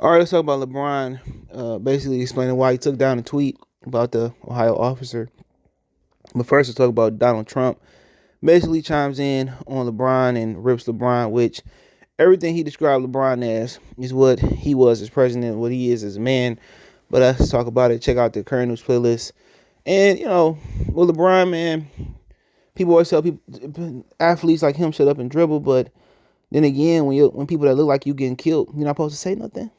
All right, let's talk about LeBron. Basically explaining why he took down a tweet about the Ohio officer. But first, let's talk about Donald Trump. Basically chimes in on LeBron and rips LeBron, which everything he described LeBron as is what he was as president, what he is as a man. But let's talk about it. Check out the current news playlist. And with LeBron, man, people always tell people athletes like him shut up and dribble. But then again, when people that look like you getting killed, you're not supposed to say nothing.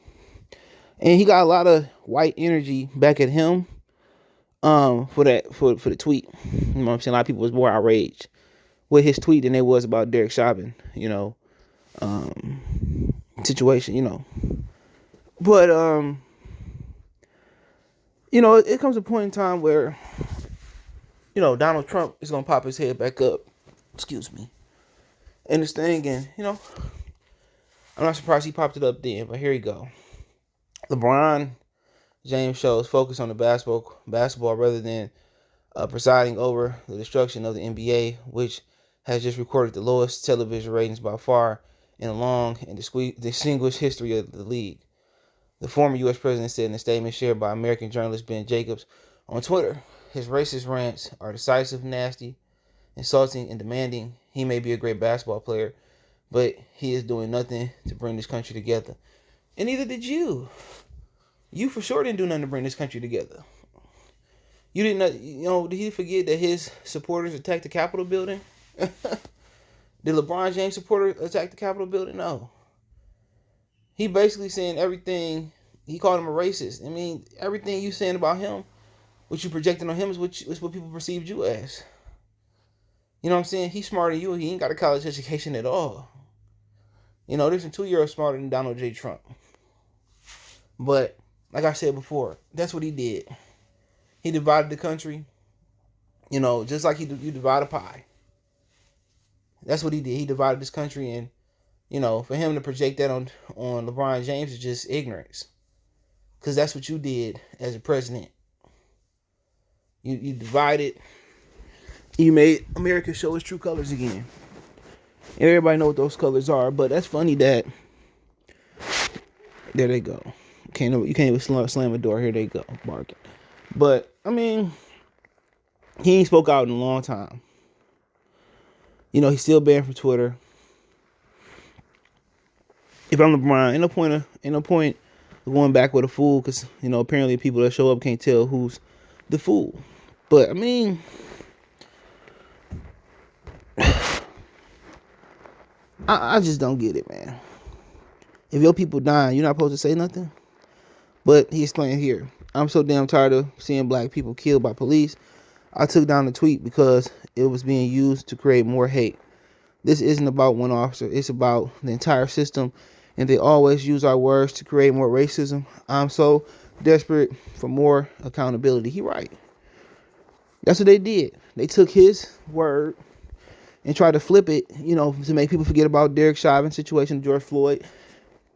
And he got a lot of white energy back at him for the tweet. You know what I'm saying? A lot of people was more outraged with his tweet than they was about Derek Chauvin, situation. But it comes a point in time where, Donald Trump is gonna pop his head back up. Excuse me. And this thing, and I'm not surprised he popped it up then, but here you go. LeBron James shows focus on the basketball rather than presiding over the destruction of the NBA, which has just recorded the lowest television ratings by far in a long and distinguished history of the league. The former U.S. president said in a statement shared by American journalist Ben Jacobs on Twitter, his racist rants are decisive, nasty, insulting, and demanding. He may be a great basketball player, but he is doing nothing to bring this country together. And neither did you. You for sure didn't do nothing to bring this country together. You didn't, did he forget that his supporters attacked the Capitol building? Did LeBron James supporters attack the Capitol building? No. He basically saying everything, he called him a racist. I mean, everything you saying about him, what you projecting on him is what people perceived you as. You know what I'm saying? He's smarter than you. He ain't got a college education at all. There's a 2-year-old smarter than Donald J. Trump. But, like I said before, that's what he did. He divided the country, just like you divide a pie. That's what he did. He divided this country, and, for him to project that on LeBron James is just ignorance. Because that's what you did as a president. You divided. You made America show its true colors again. And everybody know what those colors are, but that's funny that there they go. You can't even slam a door. Here they go, barking. But I mean, he ain't spoke out in a long time. He's still banned from Twitter. If I'm LeBron, ain't no point of going back with a fool, because apparently people that show up can't tell who's the fool. But I mean, I just don't get it, man. If your people dying, you're not supposed to say nothing. But he explained here, I'm so damn tired of seeing black people killed by police. I took down the tweet because it was being used to create more hate. This isn't about one officer. It's about the entire system. And they always use our words to create more racism. I'm so desperate for more accountability. He right. That's what they did. They took his word and tried to flip it, to make people forget about Derek Chauvin's situation, George Floyd.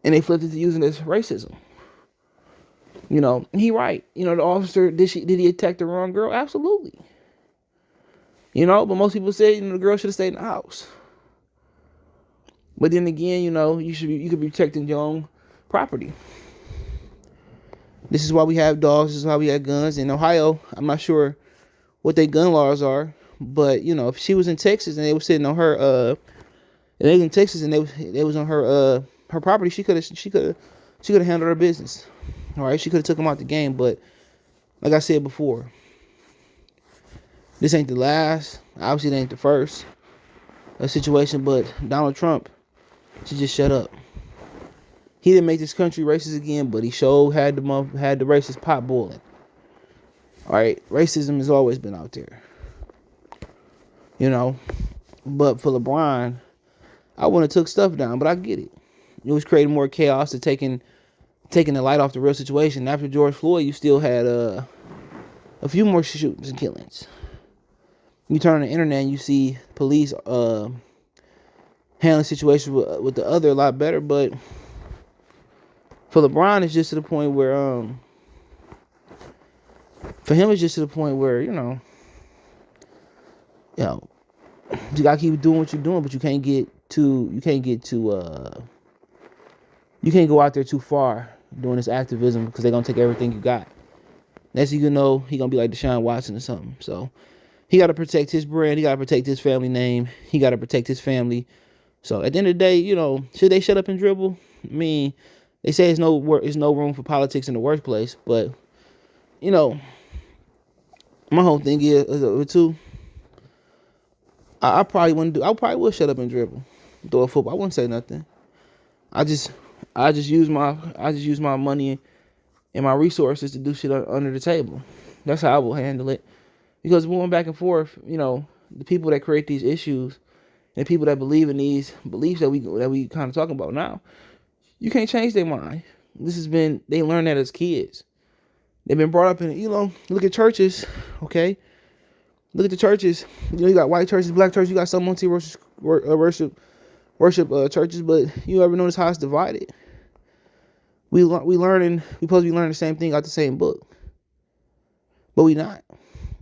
And they flipped it to using this racism. He right. The officer, did he attack the wrong girl? Absolutely. But most people say, the girl should have stayed in the house. But then again, you could be protecting your own property. This is why we have dogs. This is why we have guns. In Ohio, I'm not sure what their gun laws are, but if she was in Texas and they were sitting on her, and they was in Texas and they was on her property, she could have handled her business. All right, she could have took him out the game, but like I said before, this ain't the last. Obviously, it ain't the first situation. But Donald Trump should just shut up. He didn't make this country racist again, but he sure had the racist pot boiling. All right, racism has always been out there. But for LeBron, I wouldn't have took stuff down, but I get it. It was creating more chaos to taking the light off the real situation. After George Floyd, you still had a few more shootings and killings. You turn on the internet and you see police handling situations with the other a lot better. But for LeBron, it's just to the point where you gotta keep doing what you're doing, but you can't go out there too far doing this activism because they're going to take everything you got. Next thing you know, he going to be like Deshaun Watson or something. So he got to protect his brand. He got to protect his family name. He got to protect his family. So at the end of the day, should they shut up and dribble? I mean, they say there's no room for politics in the workplace. But, my whole thing is, too, I probably would shut up and dribble. Throw a football. I wouldn't say nothing. I just use my money and my resources to do shit under the table. That's how I will handle it. Because going back and forth, the people that create these issues and the people that believe in these beliefs that we kind of talking about now, you can't change their mind. They learned that as kids. They've been brought up in, look at churches, okay? Look at the churches. You got white churches, black churches. You got some worship churches, but you ever notice how it's divided? We supposed to be learning the same thing out the same book, but we not.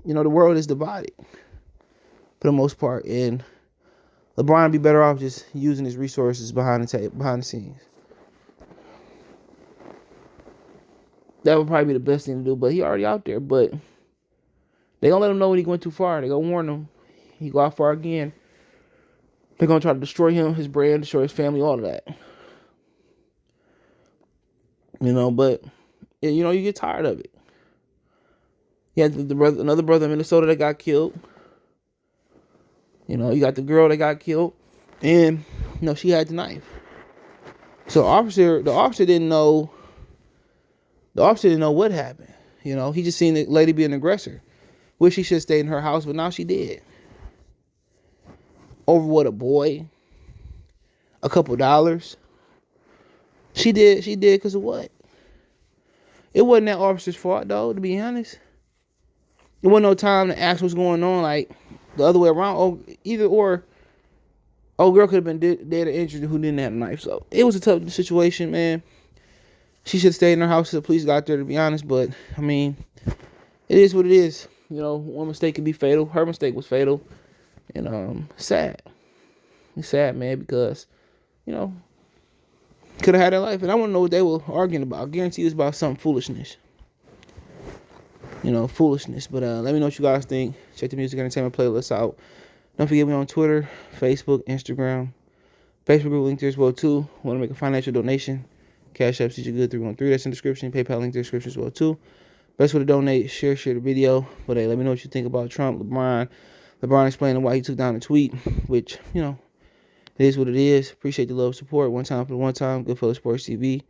The world is divided for the most part, and LeBron would be better off just using his resources behind the scenes. That would probably be the best thing to do, but he already out there. But they gonna let him know when he went too far. They gonna warn him. He go out far again. They're gonna try to destroy him, his brand, destroy his family, all of that. But you get tired of it. You had another brother in Minnesota that got killed. You got the girl that got killed, and she had the knife. So the officer didn't know. The officer didn't know what happened. He just seen the lady be an aggressor. Wish she should have stayed in her house, but now she did. Over what, a boy? A couple dollars? She did because of what? It wasn't that officer's fault, though, to be honest. There wasn't no time to ask what's going on, like the other way around. Girl could have been dead or injured who didn't have a knife. So it was a tough situation, man. She should have stayed in her house till the police got there, to be honest. But, I mean, it is what it is. One mistake can be fatal. Her mistake was fatal. And sad. It's sad, man, because, could have had her life. And I want to know what they were arguing about. I guarantee it's about some foolishness. Foolishness. But let me know what you guys think. Check the music entertainment playlist out. Don't forget me on Twitter, Facebook, Instagram, Facebook group link there as well too. Want to make a financial donation? Cash App CJ Good 313. That's in the description. PayPal link in the description as well too. Best way to donate, share the video. But hey, let me know what you think about Trump, LeBron. LeBron explaining why he took down the tweet, which, it is what it is. Appreciate the love, support. One time for the one time. Goodfellas Sports TV.